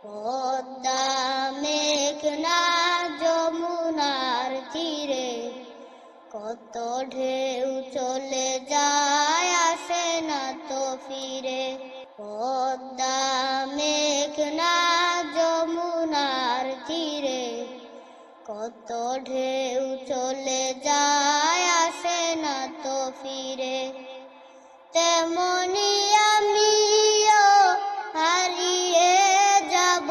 পদ্মা মেঘনা যমুনার তীরে কত ঢেউ চলে যায়, আসে না তো ফিরে। পদ্মা মেঘনা যমুনার তীরে কত ঢেউ চলে যায়, আসে না তো ফিরে। তেমনি আমিও হারিয়ে যাব,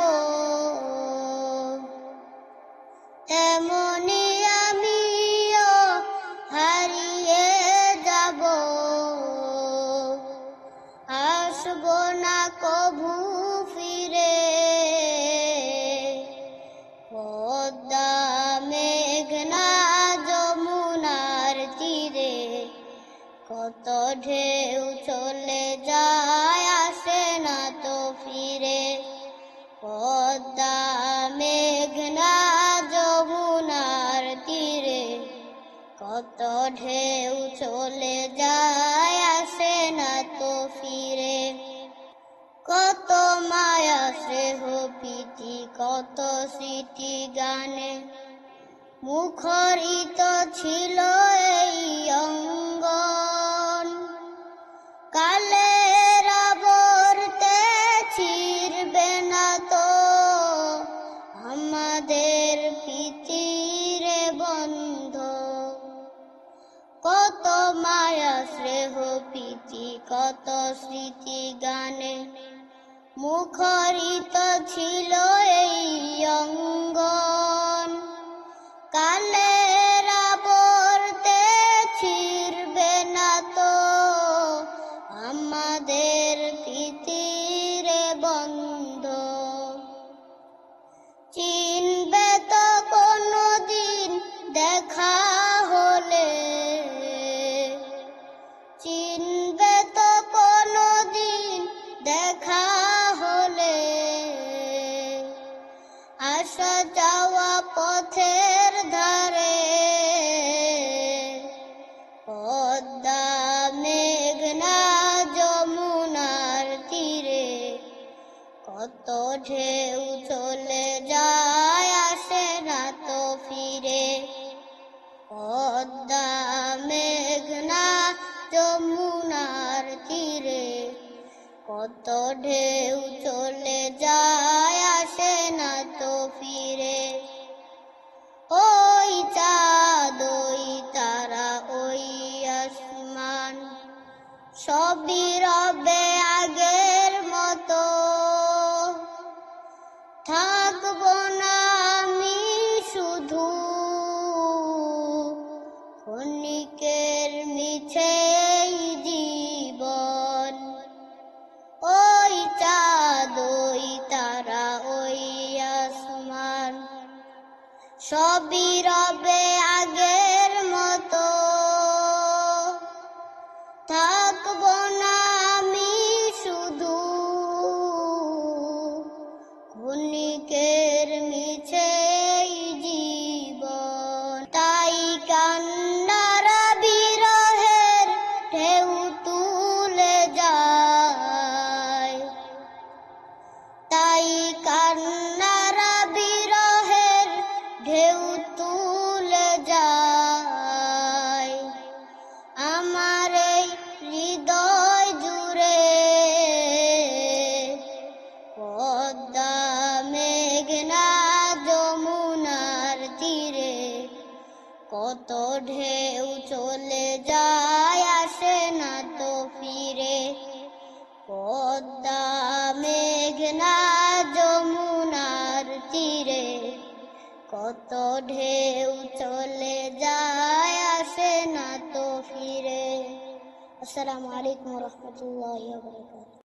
তেমনি আমিও হারিয়ে যাব, আসব না কভু ফিরে। পদ্মা মেঘনা যমুনার তীরে কত ঢেউ চলে যায়, আসে না তো ফিরে। পদ্মা মেঘনা যমুনার তীরে কত ঢেউ চলে যায়, আসে না তো ফিরে। কত মায়া স্নেহ প্রীতি কত স্মৃতি গানে মুখরিত ছিল এই অঙ্গন। কালের আবর্তে ছিড়বে না তো আমাদের প্রীতির বন্ধ। কত মায়া স্নেহ প্রীতি কত স্মৃতি গানে মুখরিত ছিল এই অঙ্গন। কালের আবর্তে ছিড়বে না তো আমাদের প্রীতির বন্ধ। চিনবে তো কোনদিন দেখা হলে, চিনবে তো কোনদিন দেখা হলে, আসা যাওয়া পথের ধারে। পদ্মা মেঘনা যমুনার তীরে কত ঢেউ চলে যায়, আসে না তো ফিরে। পদ্মা মেঘনা যমুনার তীরে কত ঢেউ চলে যায়, আসে না তো ফিরে। ওই চাঁদ ওই তারা ওই আসমান সবই রবে আগের মতো। থাকবো না আমি শুধু ক্ষণিকের মিছে জীবন। ওই চাঁদ ওই তারা ওই আসমান সবই রবে আগের মতো। থাকবো না আমি শুধু ক্ষণিকের মিছে জীবন। তাই কান্নারা বিরহের ঢেউ তুলে যায়, তাই কান্নারা বিরহের ঢেউ তুলে যায় আমার এই হৃদয় জুড়ে। পদ্মা মেঘনা যমুনার তীরে কত ঢেউ চলে যায়, আসে না তো ফিরে। পদ্মা মেঘনা যমুনার তীরে কত ঢেউ চলে যায়, আসে না তো ফিরে। আসসালামু আলাইকুম ওয়া রাহমাতুল্লাহি ওয়া বারাকাতুহু।